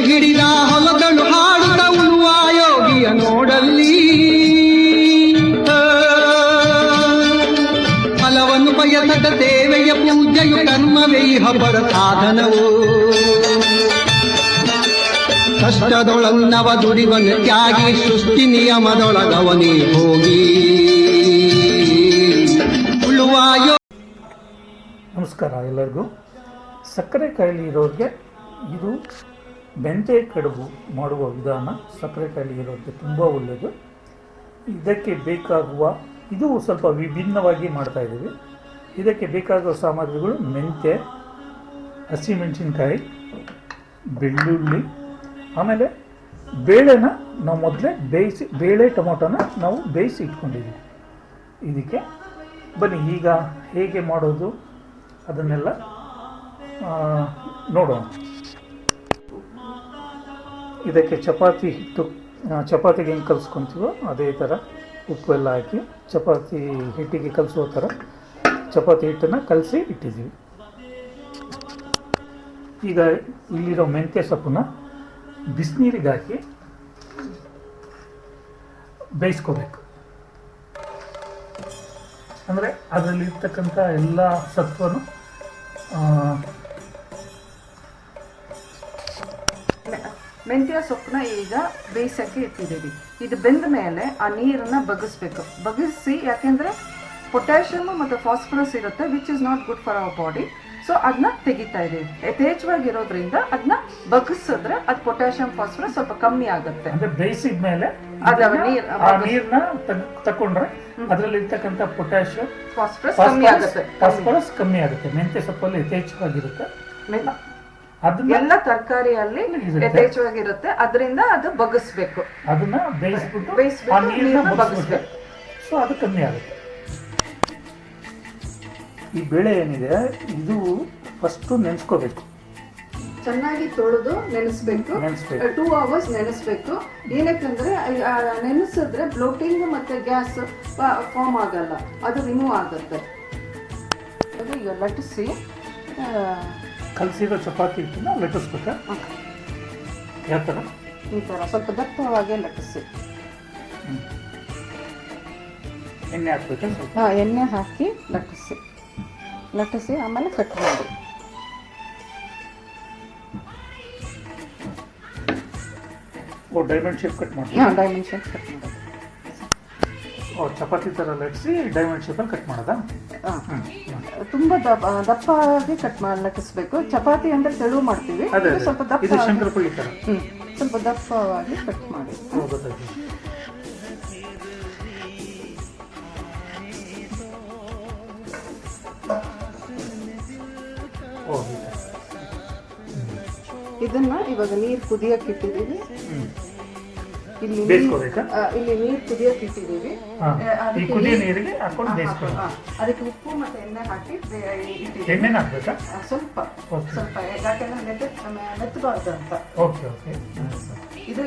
ಹಿಡಿದ ಹೊಲಗಳು ಹಾಡುತ್ತ ಉಳುವ ಯೋಗಿಯ ನೋಡಲ್ಲಿ ಫಲವನ್ನು ಬಯಸದ ಸೇವೆಯ ಪೂಜೆಯು ಕರ್ಮವೇ ಹಬ್ಬದ ಸಾಧನವು ಕಷ್ಟದೊಳನ್ನವ ದುಡಿವನು ತ್ಯಾಗಿ ಸೃಷ್ಟಿ ನಿಯಮದೊಳಗವನೇ ಹೋಗಿ ಉಳುವ ನಮಸ್ಕಾರ ಎಲ್ಲರಿಗೂ. ಸಕ್ಕರೆ ಕಾಯಿಲೆ ಇರೋರಿಗೆ ಇದು ಮೆಂತೆ ಕಡುಬು ಮಾಡುವ ವಿಧಾನ ಸಕ್ಕರೆ ಕಾಯಿಲೆ ಇರೋರಿಗೆ ತುಂಬ ಒಳ್ಳೆಯದು. ಇದಕ್ಕೆ ಬೇಕಾಗುವ ಇದು ಸ್ವಲ್ಪ ವಿಭಿನ್ನವಾಗಿ ಮಾಡ್ತಾ ಇದ್ದೀವಿ. ಇದಕ್ಕೆ ಬೇಕಾಗುವ ಸಾಮಗ್ರಿಗಳು ಮೆಂತೆ, ಹಸಿಮೆಣಸಿನ್ಕಾಯಿ, ಬೆಳ್ಳುಳ್ಳಿ, ಆಮೇಲೆ ಬೇಳೆನ ನಾವು ಮೊದಲೇ ಬೇಳೆ ಟೊಮೊಟೊನ ನಾವು ಬೇಯಿಸಿ ಇಟ್ಕೊಂಡಿದ್ದೀವಿ. ಇದಕ್ಕೆ ಬನ್ನಿ ಈಗ ಹೇಗೆ ಮಾಡೋದು ಅದನ್ನೆಲ್ಲ ನೋಡೋಣ. ಇದಕ್ಕೆ ಚಪಾತಿ ಹಿಟ್ಟು, ಚಪಾತಿಗೆ ಹೆಂಗೆ ಕಲಿಸ್ಕೊತೀವೋ ಅದೇ ಥರ ಉಪ್ಪು ಎಲ್ಲ ಹಾಕಿ ಚಪಾತಿ ಹಿಟ್ಟಿಗೆ ಕಲಿಸೋ ಥರ ಚಪಾತಿ ಹಿಟ್ಟನ್ನು ಕಲಸಿ ಇಟ್ಟಿದ್ದೀವಿ. ಈಗ ಇಲ್ಲಿರೋ ಮೆಂತ್ಯ ಸೊಪ್ಪನ್ನ ಬಿಸಿನೀರಿಗೆ ಹಾಕಿ ಬೇಯಿಸ್ಕೋಬೇಕು. ಅಂದರೆ ಅದರಲ್ಲಿರ್ತಕ್ಕಂಥ ಎಲ್ಲ ಸತ್ವನು ಮೆಂತ್ಯ ಸೊಪ್ಪನ್ನ ಈಗ ಬೇಯಿಸೋಕ್ಕೆ ಇಟ್ಟಿದ್ದೀವಿ. ಇದು ಬೆಂದ ಮೇಲೆ ಆ ನೀರನ್ನ ಬಗ್ಗಿಸಿ, ಯಾಕೆಂದರೆ ಪೊಟ್ಯಾಷಿಯಮ್ ಮತ್ತು ಫಾಸ್ಫರಸ್ ಇರುತ್ತೆ, which is not good for our body. So ಅದನ್ನ ತೆಗಿತಾ ಇದ್ದೀವಿ. ಯಥೇಚ್ಛವಾಗಿರೋದ್ರಿಂದ ಅದನ್ನ ಬಗ್ಗಿಸಿದ್ರೆ ಅದು ಪೊಟ್ಯಾಷಿಯಮ್ ಫಾಸ್ಫರಸ್ ಸ್ವಲ್ಪ ಕಮ್ಮಿ ಆಗುತ್ತೆ. ಅಂದರೆ ಬೇಯಿಸಿದ ಮೇಲೆ ನೀರನ್ನ ತಕೊಂಡ್ರೆ ಅದರಲ್ಲಿ ಇರ್ತಕ್ಕಂಥ ಪೊಟ್ಯಾಷಿಯಮ್ ಫಾಸ್ಫರಸ್ ಕಮ್ಮಿ ಆಗುತ್ತೆ. ಮೆಂತ್ಯ ಸೊಪ್ಪಲ್ಲಿ ಯಥೇಚ್ಛವಾಗಿರುತ್ತೆ. ಎಲ್ಲ ತರಕಾರಿಯಲ್ಲಿ ಯಥೇಚ್ಛವಾಗಿರುತ್ತೆ, ಅದರಿಂದ ಅದು ಬಗ್ಗಿಸ್ಬೇಕು. ಅದನ್ನ ಬೇಯಿಸ್ಬಿಟ್ಟು ಬಗ್ಗಿಸ್ಬೇಕು. ಸೊ ಅದು ಕಮ್ಮಿ ಆಗುತ್ತೆ. ಈ ಬೇಳೆ ಏನಿದೆ ಇದು ಫಸ್ಟು ನೆನೆಸ್ಕೋಬೇಕು. ಚೆನ್ನಾಗಿ ತೊಳೆದು ನೆನೆಸ್ಬೇಕು. 2 hours ನೆನೆಸ್ಬೇಕು. ಏನಕ್ಕಂದ್ರೆ ನೆನೆಸಿದ್ರೆ ಬ್ಲೋಟಿಂಗ್ ಮತ್ತೆ ಗ್ಯಾಸ್ ಫಾರ್ಮ್ ಆಗಲ್ಲ, ಅದು ರಿಮೂವ್ ಆಗುತ್ತೆ. ಈಗ ಲಟ್ಟಿಸಿ ಕಲಸಿರೋ ಚಪಾತಿ ಹಿಟ್ಟನ್ನ ಲಟ್ಟಿಸ್ಬೇಕಾ? ಯಾವ ಥರ? ಈ ಥರ ಸ್ವಲ್ಪ ದಪ್ಪವಾಗಿ ಲಟ್ಟಿಸಿ. ಎಣ್ಣೆ ಹಾಕ್ಬೇಕಾ? ಎಣ್ಣೆ ಹಾಕಿ ಲಟ್ಟಿಸಿ ಆಮೇಲೆ ಕಟ್ ಮಾಡಿ. ಡೈಮಂಡ್ ಶೇಪ್ ಕಟ್ ಮಾಡಿ. ಡೈಮಂಡ್ ಶೇಪ್ ಕಟ್ ಮಾಡೋದು. ಚಪಾತಿ ಥರ ಲಟ್ಟಿಸಿ ಡೈಮಂಡ್ ಶೇಪಲ್ಲಿ ಕಟ್ ಮಾಡೋದಾ? ತುಂಬ ದಪ್ಪವಾಗಿ ಲಟ್ಟಿಸ್ಬೇಕು. ಚಪಾತಿ ಅಂದರೆ ತೆಳು ಮಾಡ್ತೀವಿ, ಸ್ವಲ್ಪ ದಪ್ಪ ಶಂಕರಪುಳಿ ಥರ ಸ್ವಲ್ಪ ದಪ್ಪವಾಗಿ ಕಟ್ ಮಾಡಿ. ಇದನ್ನ ಇವಾಗ ನೀರು ಕುದಿಯಕ್ಕೆ ಇಟ್ಟಿದ್ದೀವಿ. ಇಲ್ಲಿ ನೀರು ಕುದಿಯಕ್ಕೆ ಇಟ್ಟಿದ್ದೀವಿ. ಅದಕ್ಕೆ ಉಪ್ಪು ಮತ್ತೆ ಎಣ್ಣೆ ಹಾಕಿ ಇಟ್ಟಿದ್ದೀವಿ. ಸ್ವಲ್ಪ ಯಾಕೆಂದ್ರೆ ಮೆತ್ತಬಾರ್ದು ಅಂತ. ಇದು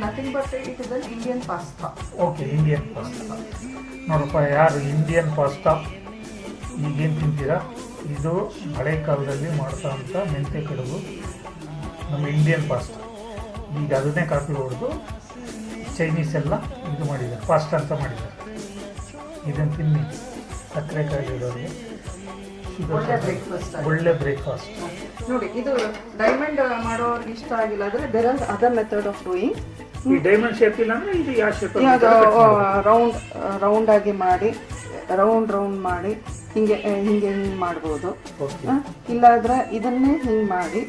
nothing but it is Indian pasta. Okay, Indian pasta. ನೋಡಪ್ಪ, ಯಾರು ಇಂಡಿಯನ್ ಪಾಸ್ತಾ ಈಗೇನು ತಿಂತೀರಾ, ಇದು ಹಳೆ ಕಾಲದಲ್ಲಿ ಮಾಡ್ತಾ ಅಂತ ಮೆಂತ್ಯ ಕಡುಬು ನಮ್ಮ ಇಂಡಿಯನ್ ಪಾಸ್ತಾ. ಈಗ ಅದನ್ನೇ ಕಾಪಿ ಹೊಡೆದು ಚೈನೀಸ್ ಎಲ್ಲ ಇದು ಮಾಡಿದ್ದಾರೆ, ಪಾಸ್ತಾ ಅಂತ ಮಾಡಿದ್ದಾರೆ. ಇದನ್ನು ತಿನ್ನಿ, ಸಕ್ಕರೆ ಕಾಯಿಲೆ ಇರೋರಿಗೆ ಒಳ್ಳೆ ಬ್ರೇಕ್ಫಾಸ್ಟ್. ನೋಡಿ, ಇದು ಡೈಮಂಡ್ ಮಾಡೋರಿಗೆ ಇಷ್ಟ ಆಗಿಲ್ಲ ಅಂದರೆ there are other method of doing. ಈ ಡೈಮಂಡ್ ಶೇಪ್ ಇಲ್ಲ ಅಂದರೆ ಇದು ಯಾವ ಶೇಪ್? ರೌಂಡ್ ಆಗಿ ಮಾಡಿ, ರೌಂಡ್ ಮಾಡಿ ಹಿಂಗೆ ಮಾಡ್ಬೋದು. ಇಲ್ಲಾಂದ್ರೆ ಇದನ್ನೇ ಹಿಂಗೆ ಮಾಡಿ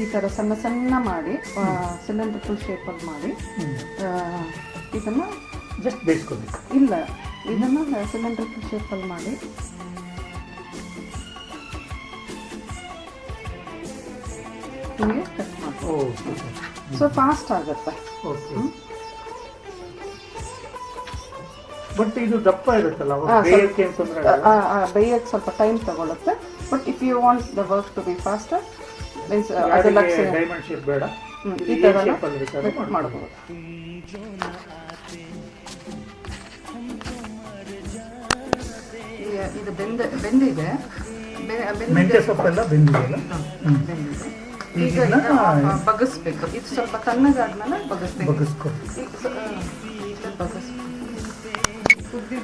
ಈ ಥರ ಸಣ್ಣ ಮಾಡಿ ಸಿಲಿಂಡ್ರಿಕಲ್ ಶೇಪಲ್ಲಿ ಮಾಡಿ ಇದನ್ನು ಜಸ್ಟ್ ಬೇಯಿಸ್ಕೋಬೇಕು. ಇಲ್ಲ, ಇದನ್ನು ಸಿಲಿಂಡ್ರಿಕಲ್ ಶೇಪಲ್ಲಿ ಮಾಡಿ ಹಿಂಗೆ ಕಟ್ ಮಾಡಿ. ಸೊ ಫಾಸ್ಟ್ ಆಗುತ್ತೆ. ಬಟ್ ಇದು ದಪ್ಪ ಇರುತ್ತಲ್ಲ, ಬೇಯಕ್ಕೆ ಸ್ವಲ್ಪ ಟೈಮ್ ತಗೊಳುತ್ತೆ. But if you want the work to be faster means diamond shape ಬೇಡ, ಈ ಥರ ಮಾಡಬಹುದು. ಇದು ಬೆಂದಿದೆ. ಮೆಂತ್ಯ ಸೊಪ್ಪೆಲ್ಲ ಬೆಂದಿದೆಯಲ್ಲ. ಬೆಂದಿದೆ. ಈಗ ಈಗ ಇದನ್ನ ಬಗ್ಗಿಸ್ಬೇಕು. ಇದು ಸ್ವಲ್ಪ ತಣ್ಣಗಾದ್ಮೇಲೆ ಬಗ್ಗಿಸ್ಬೇಕು. ಬಗ್ಗಿಸ್ಕೊ. ಬಗ್ಗಿಸ್ಬೇಕು.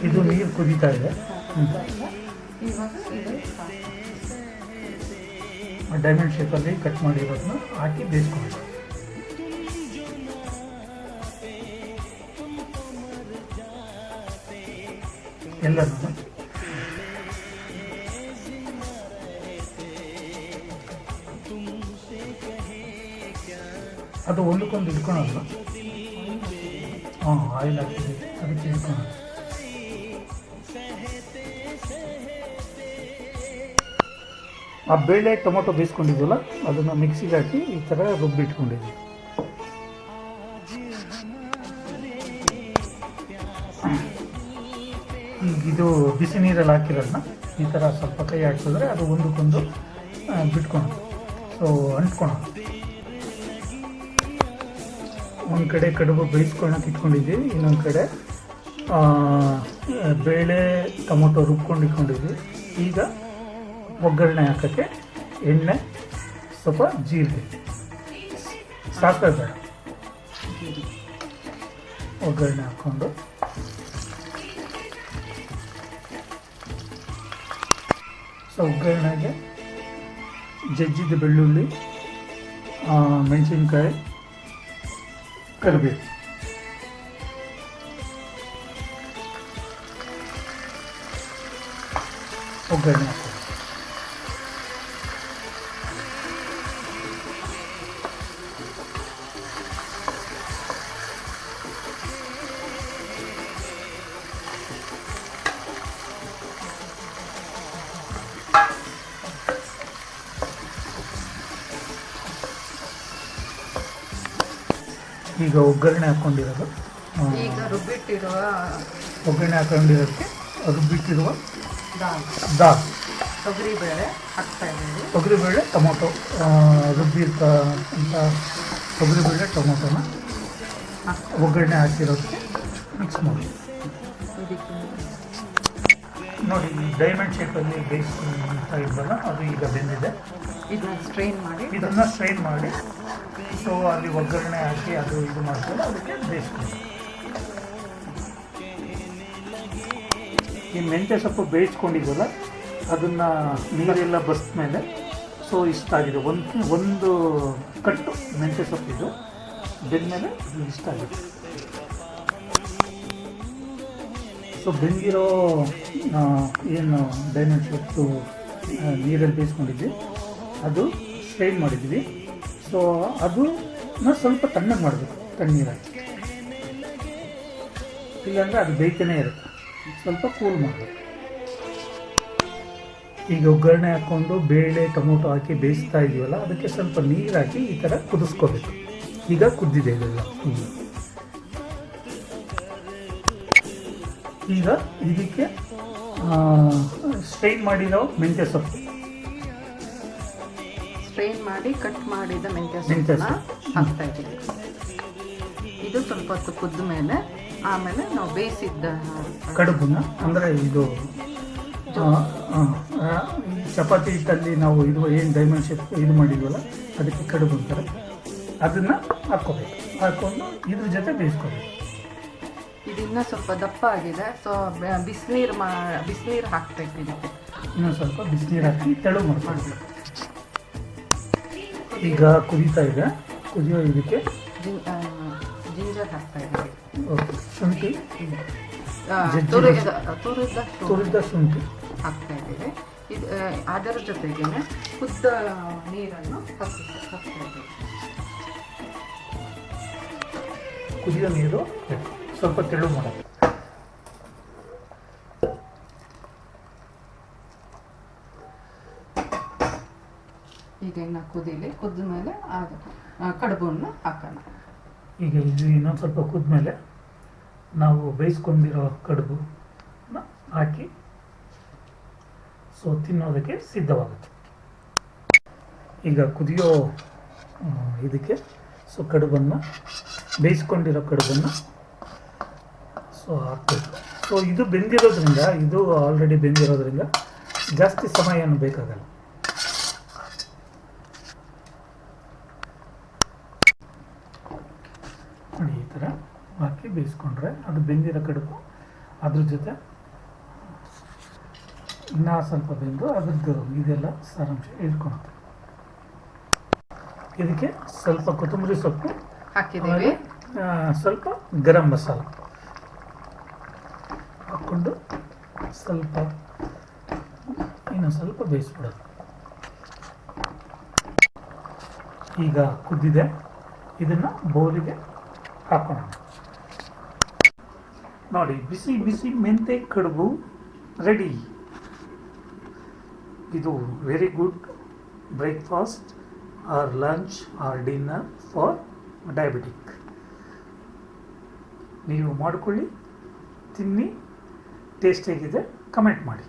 ಇದು ನೀರು ಕುದೀತಾ ಇದೆ. ಇವಾಗ ಇದು ಡೈಮಂಡ್ ಶೇಪಲ್ಲಿ ಕಟ್ ಮಾಡಿರೋದನ್ನ ಹಾಕಿ ಬೇಯಿಸ್ಕೊಂಡು ಎಲ್ಲನೂ. ಅದು ಒಂದಕ್ಕೊಂದು ಇಟ್ಕೊಳಲ್ಲ. ಆಯಿಲ್ ಹಾಕಿದ್ವಿ ಅದಕ್ಕೆ ಇಟ್ಕೊಳಲ್ಲ. ಆ ಬೇಳೆ ಟೊಮೊಟೊ ಬೇಯಿಸ್ಕೊಂಡಿದ್ವಲ್ಲ ಅದನ್ನು ಮಿಕ್ಸಿಗೆ ಹಾಕಿ ಈ ಥರ ರುಬ್ಬಿಟ್ಕೊಂಡಿದ್ವಿ. ಈಗ ಇದು ಬಿಸಿ ನೀರಲ್ಲಿ ಹಾಕಿರೋದನ್ನ ಈ ಥರ ಸ್ವಲ್ಪ ಕೈ ಹಾಕಿದ್ರೆ ಅದು ಒಂದಕ್ಕೊಂದು ಬಿಟ್ಕೊಳೋದು. ಸೊ ಅಂಟ್ಕೊಳೋದು. ಒಂದು ಕಡೆ ಕಡುಬು ಬೇಯಿಸ್ಕೊಳಕ್ಕೆ ಇಟ್ಕೊಂಡಿದ್ವಿ, ಇನ್ನೊಂದು ಕಡೆ ಬೇಳೆ ಟೊಮೊಟೊ ರುಬ್ಕೊಂಡು ಇಟ್ಕೊಂಡಿದ್ವಿ. ಈಗ ಒಗ್ಗರಣೆ ಹಾಕೋಕ್ಕೆ ಎಣ್ಣೆ, ಸ್ವಲ್ಪ ಜೀರಿಗೆ, ಸಾಸಿವೆ ಬೇಡ, ಒಗ್ಗರಣೆ ಹಾಕ್ಕೊಂಡು ಒಗ್ಗರಣೆಗೆ ಜಜ್ಜಿದ ಬೆಳ್ಳುಳ್ಳಿ, ಮೆಣಸಿನ್ಕಾಯಿ, ಕರಿಬೇವು, ಒಗ್ಗರಣೆ ಹಾಕೋದು. ಈಗ ಒಗ್ಗರಣೆ ಹಾಕ್ಕೊಂಡಿರೋದು, ಈಗ ರುಬ್ಬಿಟ್ಟಿರುವ ಒಗ್ಗರಣೆ ಹಾಕೊಂಡಿರೋದಕ್ಕೆ ರುಬ್ಬಿಟ್ಟಿರುವ ದಾಲ್ ತೊಗರಿಬೇಳೆ ಹಾಕ್ತಾ ಇದ್ದೀವಿ. ತೊಗರಿಬೇಳೆ ಟೊಮೊಟೊ ರುಬ್ಬಿರ್ತ ಅಂತ ತೊಗರಿಬೇಳೆ ಟೊಮೊಟೊನ ಒಗ್ಗರಣೆ ಹಾಕಿರೋದಕ್ಕೆ ಮಿಕ್ಸ್ ಮಾಡಿ ನೋಡಿ. ಡೈಮಂಡ್ ಶೇಪಲ್ಲಿ ಬೇಯಿಸ್ತಾ ಇದ್ವಲ್ಲ ಅದು ಈಗ ಬೆಂದಿದೆ. ಇದನ್ನ ಸ್ಟ್ರೈನ್ ಮಾಡಿ ಸೊ ಅಲ್ಲಿ ಒಗ್ಗರಣೆ ಹಾಕಿ ಅದು ಇದು ಮಾಡ್ಕೊಂಡು ಅದಕ್ಕೆ ಬೇಯಿಸ್ಕೊಂಡು ಈ ಮೆಂತ್ಯ ಸೊಪ್ಪು ಬೇಯಿಸ್ಕೊಂಡಿದ್ವಲ್ಲ ಅದನ್ನು ನೀರೆಲ್ಲ ಬಸ್ದ ಮೇಲೆ ಸೊ ಇಷ್ಟ ಆಗಿದೆ. ಒಂದು ಕಟ್ಟು ಮೆಂತ್ಯ ಸೊಪ್ಪಿದು ಬೆಂದಮೇಲೆ ಇಷ್ಟ ಆಗಿದೆ. ಸೊ ಬೆಂದಿರೋ ಏನು ಡೈಮಂಡ್ ಸೊಪ್ಪು ನೀರಲ್ಲಿ ಬೇಯಿಸ್ಕೊಂಡಿದ್ವಿ ಅದು ಸ್ಟ್ರೈನ್ ಮಾಡಿದ್ವಿ. ಸೊ ಅದನ್ನ ಸ್ವಲ್ಪ ತಣ್ಣಗೆ ಮಾಡಬೇಕು, ತಣ್ಣೀರಾಗಿ, ಇಲ್ಲಾಂದರೆ ಅದು ಬೇಯ್ತಾನೆ ಇರುತ್ತೆ. ಸ್ವಲ್ಪ ಕೂಲ್ ಮಾಡಬೇಕು. ಈಗ ಒಗ್ಗರಣೆ ಹಾಕ್ಕೊಂಡು ಬೇಳೆ ಟೊಮೊಟೊ ಹಾಕಿ ಬೇಯಿಸ್ತಾ ಇದೀವಲ್ಲ ಅದಕ್ಕೆ ಸ್ವಲ್ಪ ನೀರು ಹಾಕಿ ಈ ಥರ ಕುದಿಸ್ಕೋಬೇಕು. ಈಗ ಕುದ್ದಿದೆ ಇದೆಲ್ಲ. ಈಗ ಇದಕ್ಕೆ ಸ್ಟ್ರೈನ್ ಮಾಡಿರೋ ಮೆಂತ್ಯ ಸೊಪ್ಪು, ಸ್ಟ್ರೈನ್ ಮಾಡಿ ಕಟ್ ಮಾಡಿದ ಮೆಂತ್ಯ ಸೊಪ್ಪನ್ನ ಹಾಕ್ತಾ ಇದ್ದೀವಿ. ಇದು ಸ್ವಲ್ಪ ಹೊತ್ತು ಕುದ್ದ ಮೇಲೆ ಆಮೇಲೆ ನಾವು ಬೇಯಿಸಿದ್ದ ಕಡುಬನ್ನ, ಅಂದರೆ ಇದು ಚಪಾತಿ ಹಿಟ್ಟಲ್ಲಿ ನಾವು ಇದು ಏನು ಡೈಮಂಡ್ ಶೇಪ್ ಇದು ಮಾಡಿದ್ವಲ್ಲ ಅದಕ್ಕೆ ಕಡುಬು ಅಂತಾರೆ, ಅದನ್ನು ಹಾಕ್ಕೋಬೇಕು. ಹಾಕ್ಕೊಂಡು ಇದ್ರ ಜೊತೆ ಬೇಯಿಸ್ಕೋಬೇಕು. ಇದು ಇನ್ನೂ ಸ್ವಲ್ಪ ದಪ್ಪ ಆಗಿದೆ. ಸೊ ಬಿಸಿನೀರು ಹಾಕ್ಬೇಕು. ಇದಕ್ಕೆ ಇನ್ನೊಂದು ಸ್ವಲ್ಪ ಬಿಸಿನೀರು ಹಾಕಿ ತೆಳು ಮಾಡ್ಕೊಳ್ಬೇಕು. ಈಗ ಕುದೀತಾ ಇದೆ. ಕುದಿಯೋ ಇದಕ್ಕೆ ಜಿಂಜರ್ ಹಾಕ್ತಾ ಇದ್ದೀವಿ. ಶುಂಠಿ, ತುರಿದ ಶುಂಠಿ ಹಾಕ್ತಾ ಇದ್ದೀವಿ. ಇದು ಅದರ ಜೊತೆಗೆ ಕುದ್ದ ನೀರನ್ನು ಹಾಕ್ತಾ ಇದ್ದೀವಿ. ಕುದಿಯೋ ನೀರು ಸ್ವಲ್ಪ ತೆಳು ಮಾಡೋದು. ಈಗ ಇನ್ನು ಕುದ್ದ ಮೇಲೆ ಕಡುಬನ್ನು ಹಾಕೋಣ. ಈಗ ಇದು ಇನ್ನೊಂದು ಸ್ವಲ್ಪ ಕುದ್ಮೇಲೆ ನಾವು ಬೇಯಿಸ್ಕೊಂಡಿರೋ ಕಡುಬು ಹಾಕಿ ಸೊ ತಿನ್ನೋದಕ್ಕೆ ಸಿದ್ಧವಾಗುತ್ತೆ. ಈಗ ಕುದಿಯೋ ಇದಕ್ಕೆ ಸೊ ಕಡುಬನ್ನು, ಬೇಯಿಸ್ಕೊಂಡಿರೋ ಕಡುಬನ್ನು ಸೊ ಹಾಕಬೇಕು. ಸೊ ಇದು ಬೆಂದಿರೋದ್ರಿಂದ, ಇದು ಆಲ್ರೆಡಿ ಬೆಂದಿರೋದ್ರಿಂದ ಜಾಸ್ತಿ ಸಮಯ ಏನು ಬೇಕಾಗಲ್ಲ. ನೋಡಿ ಈ ಥರ ಹಾಕಿ ಬೇಯಿಸ್ಕೊಂಡ್ರೆ ಅದು ಬೆಂದಿರೋ ಕಡುಬು ಅದ್ರ ಜೊತೆ ಇನ್ನೂ ಸ್ವಲ್ಪ ಬೆಂದು ಅದ್ರದ್ದು ಇದೆಲ್ಲ ಸಾರಾಂಶ ಇಟ್ಕೊಳುತ್ತೆ. ಇದಕ್ಕೆ ಸ್ವಲ್ಪ ಕೊತ್ತಂಬರಿ ಸೊಪ್ಪು ಹಾಕಿದ್ದೀವಿ, ಸ್ವಲ್ಪ ಗರಂ ಮಸಾಲ ಹಾಕ್ಕೊಂಡು ಸ್ವಲ್ಪ ಇನ್ನು ಸ್ವಲ್ಪ ಬೇಯಿಸ್ಬಿಡೋದು. ಈಗ ಕುದ್ದಿದೆ, ಇದನ್ನು ಬೌಲಿಗೆ ಹಾಕೋಣ. ನೋಡಿ ಬಿಸಿ ಬಿಸಿ ಮೆಂತೆ ಕಡುಬು ರೆಡಿ. ಇದು very good breakfast or lunch or dinner for diabetic. ನೀವು ಮಾಡಿಕೊಳ್ಳಿ, ತಿನ್ನಿ, ಟೇಸ್ಟ್ ಹೇಗಿದೆ ಕಮೆಂಟ್ ಮಾಡಿ.